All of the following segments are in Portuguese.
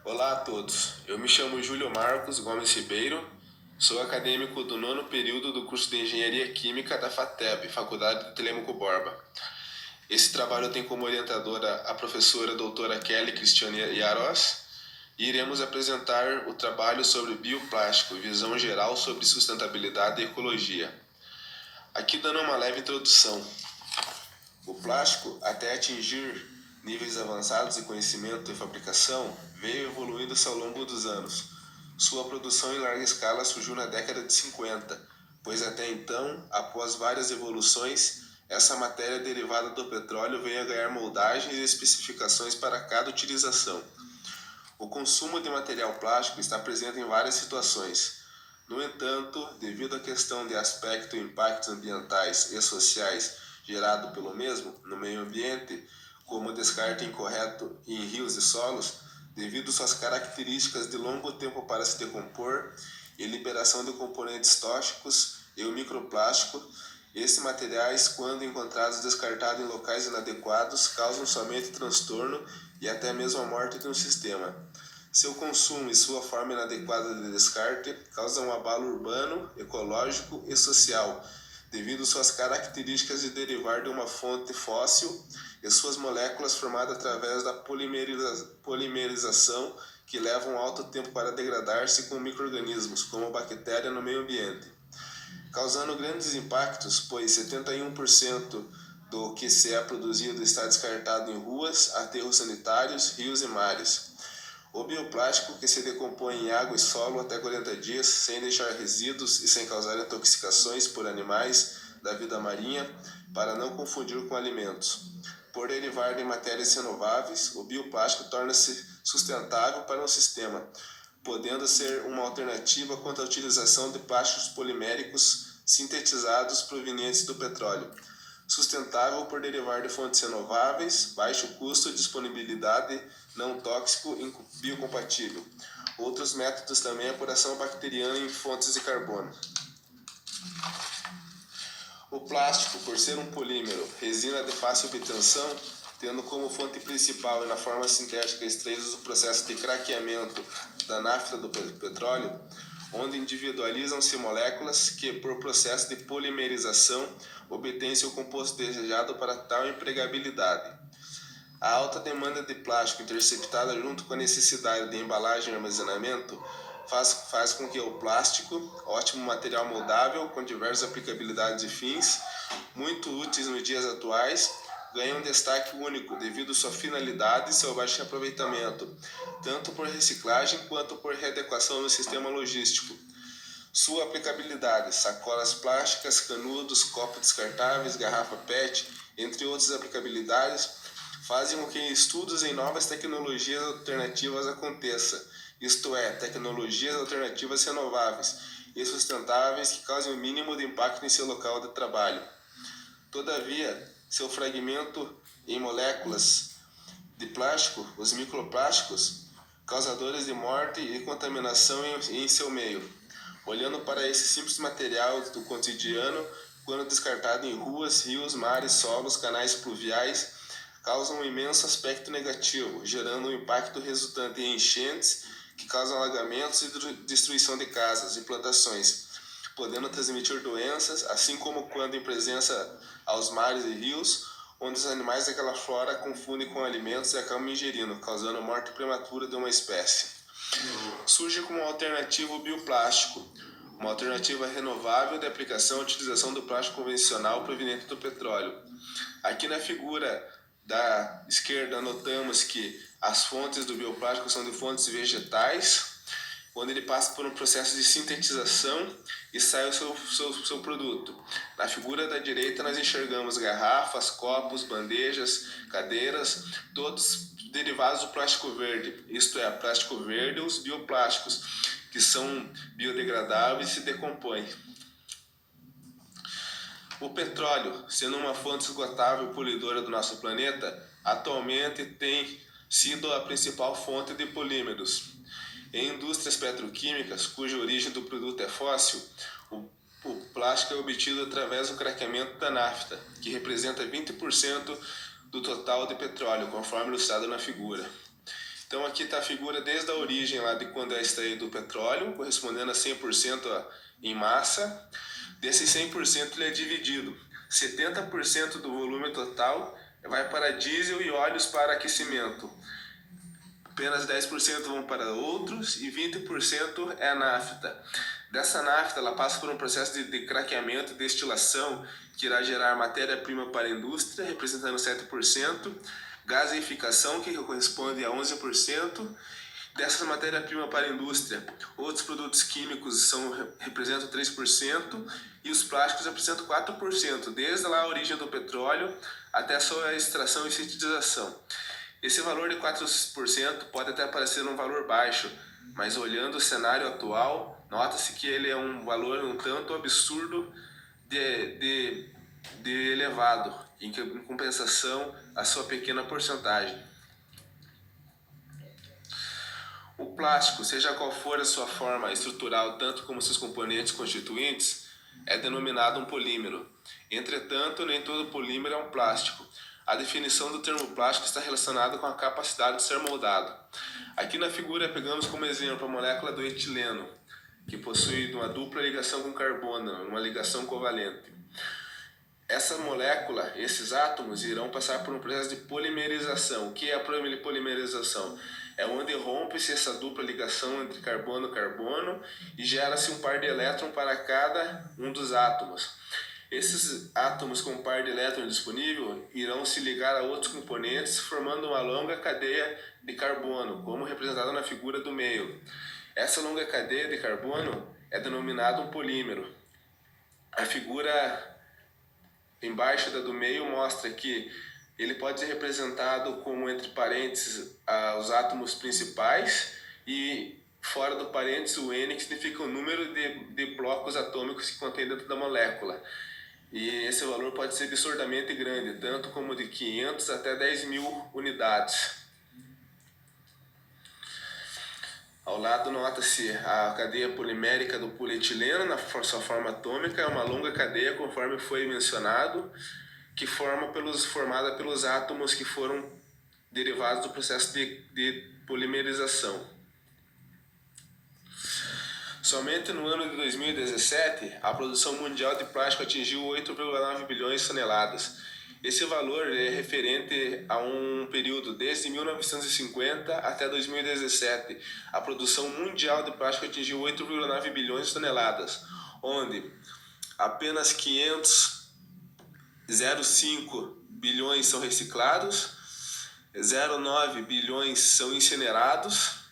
Olá a todos, eu me chamo Júlio Marcos Gomes Ribeiro, sou acadêmico do 9º período do curso de Engenharia Química da FATEB, Faculdade de Telêmaco Borba. Esse trabalho tem como orientadora a professora doutora Kelly Cristiane Yaros e iremos apresentar o trabalho sobre bioplástico, visão geral sobre sustentabilidade e ecologia. Aqui dando uma leve introdução. O plástico, até atingir níveis avançados de conhecimento e fabricação, veio evoluindo-se ao longo dos anos. Sua produção em larga escala surgiu na década de 50, pois até então, após várias evoluções, essa matéria derivada do petróleo veio a ganhar moldagens e especificações para cada utilização. O consumo de material plástico está presente em várias situações. No entanto, devido à questão de aspecto e impactos ambientais e sociais gerado pelo mesmo no meio ambiente, como o descarte incorreto em rios e solos, devido suas características de longo tempo para se decompor e liberação de componentes tóxicos e o microplástico, esses materiais, quando encontrados descartados em locais inadequados, causam somente transtorno e até mesmo a morte de um sistema. Seu consumo e sua forma inadequada de descarte causam um abalo urbano, ecológico e social, devido suas características de derivar de uma fonte fóssil e suas moléculas formadas através da polimerização que levam alto tempo para degradar-se com micro-organismos, como bactéria no meio ambiente, causando grandes impactos, pois 71% do que se é produzido está descartado em ruas, aterros sanitários, rios e mares. O bioplástico, que se decompõe em água e solo até 40 dias, sem deixar resíduos e sem causar intoxicações por animais da vida marinha, para não confundir com alimentos. Por derivar de matérias renováveis, o bioplástico torna-se sustentável para um sistema, podendo ser uma alternativa quanto à utilização de plásticos poliméricos sintetizados provenientes do petróleo. Sustentável por derivar de fontes renováveis, baixo custo, disponibilidade, não tóxico e biocompatível. Outros métodos também é a apuração bacteriana em fontes de carbono. O plástico, por ser um polímero, resina de fácil obtenção, tendo como fonte principal e na forma sintética extraídos do processo de craqueamento da nafta do petróleo, onde individualizam-se moléculas que, por processo de polimerização, obtêm-se o composto desejado para tal empregabilidade. A alta demanda de plástico interceptada junto com a necessidade de embalagem e armazenamento faz com que o plástico, ótimo material moldável com diversas aplicabilidades e fins, muito úteis nos dias atuais, ganhe um destaque único devido à sua finalidade e seu baixo aproveitamento, tanto por reciclagem quanto por readequação no sistema logístico. Sua aplicabilidade: sacolas plásticas, canudos, copos descartáveis, garrafa PET, entre outras aplicabilidades, fazem com que estudos em novas tecnologias alternativas aconteça, isto é, tecnologias alternativas renováveis e sustentáveis que causem o mínimo de impacto em seu local de trabalho. Todavia, seu fragmento em moléculas de plástico, os microplásticos, causadores de morte e contaminação em seu meio. Olhando para esse simples material do cotidiano, quando descartado em ruas, rios, mares, solos, canais pluviais, causam um imenso aspecto negativo, gerando um impacto resultante em enchentes que causam alagamentos e destruição de casas e plantações, podendo transmitir doenças, assim como quando em presença aos mares e rios, onde os animais daquela flora confundem com alimentos e acabam ingerindo, causando morte prematura de uma espécie. Surge como alternativa o bioplástico, uma alternativa renovável de aplicação e utilização do plástico convencional proveniente do petróleo. Aqui na figura da esquerda notamos que as fontes do bioplástico são de fontes vegetais, onde ele passa por um processo de sintetização e sai o seu produto. Na figura da direita nós enxergamos garrafas, copos, bandejas, cadeiras, todos derivados do plástico verde, isto é, plástico verde ou os bioplásticos, que são biodegradáveis e se decompõem. O petróleo, sendo uma fonte esgotável e poluidora do nosso planeta, atualmente tem sido a principal fonte de polímeros. Em indústrias petroquímicas, cuja origem do produto é fóssil, o plástico é obtido através do craqueamento da nafta, que representa 20% do total de petróleo, conforme ilustrado na figura. Então aqui está a figura desde a origem lá de quando é extraído o petróleo, correspondendo a 100% em massa. Desse 100% ele é dividido. 70% do volume total vai para diesel e óleos para aquecimento. Apenas 10% vão para outros e 20% é a nafta. Dessa nafta ela passa por um processo de craqueamento e destilação que irá gerar matéria-prima para a indústria, representando 7%, gaseificação, que corresponde a 11%. Dessa matéria-prima para a indústria, outros produtos químicos representam 3% e os plásticos representam 4%, desde lá a origem do petróleo até a sua extração e sintetização. Esse valor de 4% pode até parecer um valor baixo, mas olhando o cenário atual, nota-se que ele é um valor um tanto absurdo de elevado, em compensação à sua pequena porcentagem. O plástico, seja qual for a sua forma estrutural, tanto como seus componentes constituintes, é denominado um polímero. Entretanto, nem todo polímero é um plástico. A definição do termo plástico está relacionada com a capacidade de ser moldado. Aqui na figura pegamos como exemplo a molécula do etileno, que possui uma dupla ligação com carbono, uma ligação covalente. Essa molécula, esses átomos, irão passar por um processo de polimerização. O que é a polimerização? É onde rompe-se essa dupla ligação entre carbono-carbono e gera-se um par de elétrons para cada um dos átomos. Esses átomos com par de elétrons disponível irão se ligar a outros componentes, formando uma longa cadeia de carbono, como representada na figura do meio. Essa longa cadeia de carbono é denominada um polímero. A figura embaixo da do meio mostra que ele pode ser representado como, entre parênteses, os átomos principais e fora do parênteses o N, que significa o número de blocos atômicos que contém dentro da molécula. E esse valor pode ser absurdamente grande, tanto como de 500 até 10.000 unidades. Ao lado nota-se a cadeia polimérica do polietileno na sua forma atômica, é uma longa cadeia, conforme foi mencionado, que formada pelos átomos que foram derivados do processo de polimerização. Somente no ano de 2017, a produção mundial de plástico atingiu 8,9 bilhões de toneladas. Esse valor é referente a um período desde 1950 até 2017. A produção mundial de plástico atingiu 8,9 bilhões de toneladas, onde apenas 5,05 bilhões são reciclados, 0,9 bilhões são incinerados,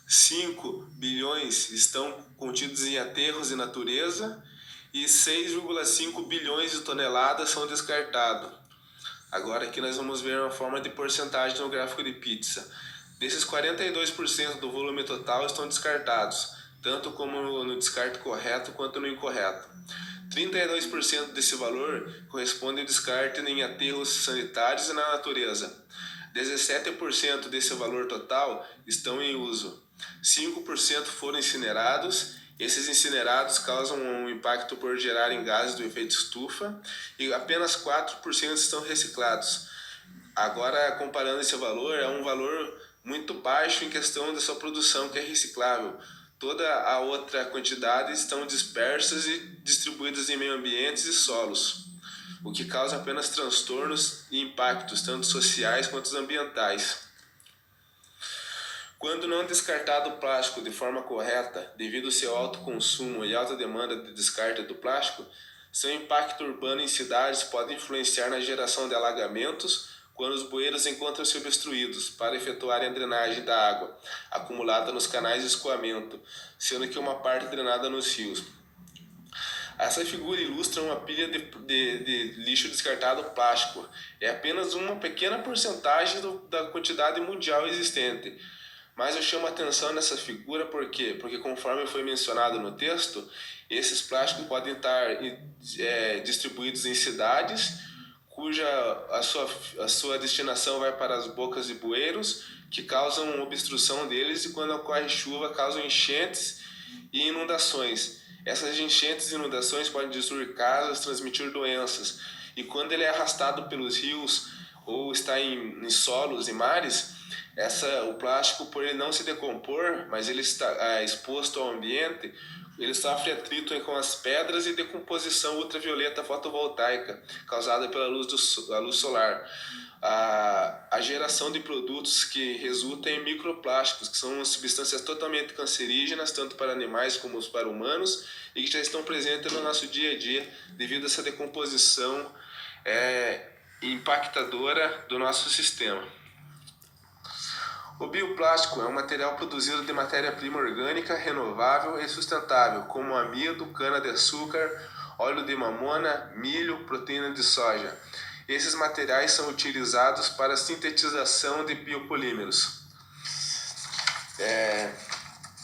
5 bilhões estão contidos em aterros e natureza e 6,5 bilhões de toneladas são descartados. Agora aqui nós vamos ver uma forma de porcentagem no gráfico de pizza. Desses 42% do volume total estão descartados, tanto como no descarte correto quanto no incorreto. 32% desse valor corresponde ao descarte em aterros sanitários e na natureza. 17% desse valor total estão em uso. 5% foram incinerados. Esses incinerados causam um impacto por gerarem gases do efeito estufa e apenas 4% estão reciclados. Agora, comparando esse valor, é um valor muito baixo em questão da sua produção, que é reciclável. Toda a outra quantidade estão dispersas e distribuídas em meio ambientes e solos, o que causa apenas transtornos e impactos, tanto sociais quanto ambientais. Quando não descartado o plástico de forma correta, devido ao seu alto consumo e alta demanda de descarte do plástico, seu impacto urbano em cidades pode influenciar na geração de alagamentos quando os bueiros encontram-se obstruídos para efetuarem a drenagem da água acumulada nos canais de escoamento, sendo que uma parte drenada nos rios. Essa figura ilustra uma pilha de lixo descartado plástico. É apenas uma pequena porcentagem da quantidade mundial existente. Mas eu chamo a atenção nessa figura porque conforme foi mencionado no texto, esses plásticos podem estar distribuídos em cidades cuja a sua destinação vai para as bocas de bueiros, que causam obstrução deles e quando ocorre chuva causam enchentes e inundações. Essas enchentes e inundações podem destruir casas, transmitir doenças. E quando ele é arrastado pelos rios ou está em solos e mares, O plástico, por ele não se decompor, mas ele está exposto ao ambiente, ele sofre atrito com as pedras e decomposição ultravioleta fotovoltaica causada pela a luz solar. A geração de produtos que resulta em microplásticos, que são substâncias totalmente cancerígenas, tanto para animais como para humanos, e que já estão presentes no nosso dia a dia devido a essa decomposição impactadora do nosso sistema. O bioplástico é um material produzido de matéria-prima orgânica, renovável e sustentável, como amido, cana-de-açúcar, óleo de mamona, milho, proteína de soja. Esses materiais são utilizados para a sintetização de biopolímeros.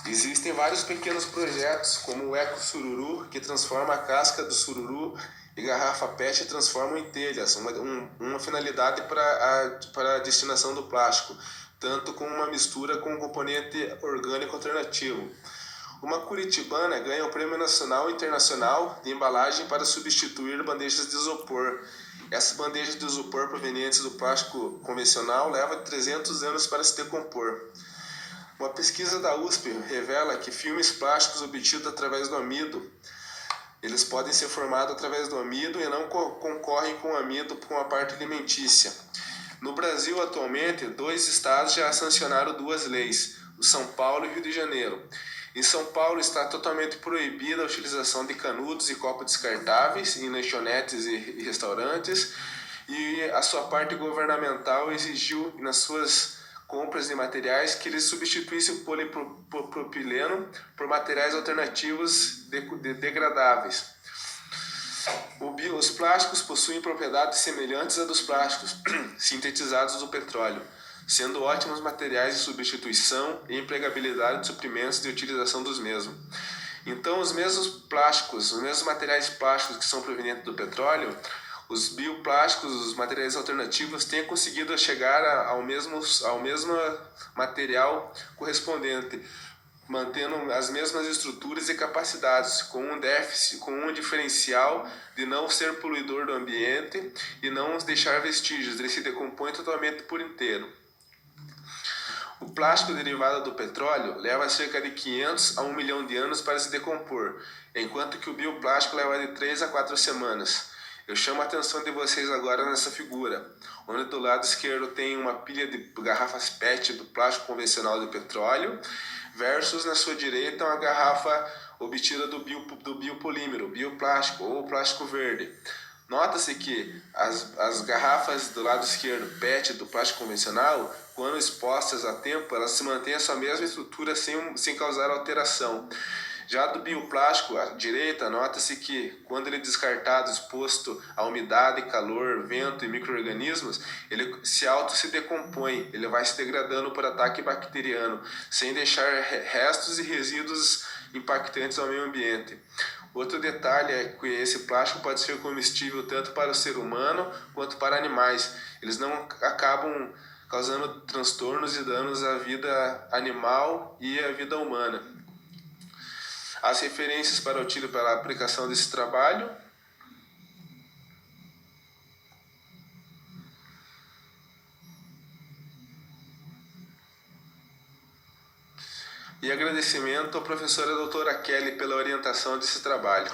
Existem vários pequenos projetos, como o Eco Sururu, que transforma a casca do sururu e garrafa PET transformam em telhas, uma finalidade para a destinação do plástico, tanto com uma mistura com um componente orgânico alternativo. Uma curitibana ganha o Prêmio Nacional e Internacional de Embalagem para substituir bandejas de isopor. Essas bandejas de isopor provenientes do plástico convencional levam 300 anos para se decompor. Uma pesquisa da USP revela que filmes plásticos obtidos através do amido, eles podem ser formados através do amido e não concorrem com o amido com a parte alimentícia. No Brasil, atualmente, 2 estados já sancionaram 2 leis, o São Paulo e o Rio de Janeiro. Em São Paulo está totalmente proibida a utilização de canudos e copos descartáveis em lanchonetes e restaurantes, e a sua parte governamental exigiu nas suas compras de materiais que eles substituíssem o polipropileno por materiais alternativos degradáveis. Os plásticos possuem propriedades semelhantes a dos plásticos sintetizados do petróleo, sendo ótimos materiais de substituição e empregabilidade de suprimentos de utilização dos mesmos. Então, os mesmos materiais plásticos que são provenientes do petróleo, os bioplásticos, os materiais alternativos, têm conseguido chegar ao mesmo material correspondente, mantendo as mesmas estruturas e capacidades, com um diferencial de não ser poluidor do ambiente e não deixar vestígios, ele se decompõe totalmente por inteiro. O plástico derivado do petróleo leva cerca de 500 a 1 milhão de anos para se decompor, enquanto que o bioplástico leva de 3 a 4 semanas. Eu chamo a atenção de vocês agora nessa figura, onde do lado esquerdo tem uma pilha de garrafas PET do plástico convencional de petróleo, versus na sua direita uma garrafa obtida do biopolímero, bioplástico ou plástico verde. Nota-se que as garrafas do lado esquerdo PET do plástico convencional, quando expostas a tempo, elas se mantêm a sua mesma estrutura sem causar alteração. Já do bioplástico, à direita, nota-se que, quando ele é descartado, exposto à umidade, calor, vento e micro-organismos, ele se decompõe, ele vai se degradando por ataque bacteriano, sem deixar restos e resíduos impactantes ao meio ambiente. Outro detalhe é que esse plástico pode ser comestível tanto para o ser humano quanto para animais. Eles não acabam causando transtornos e danos à vida animal e à vida humana. As referências para a aplicação desse trabalho. E agradecimento à professora doutora Kelly pela orientação desse trabalho.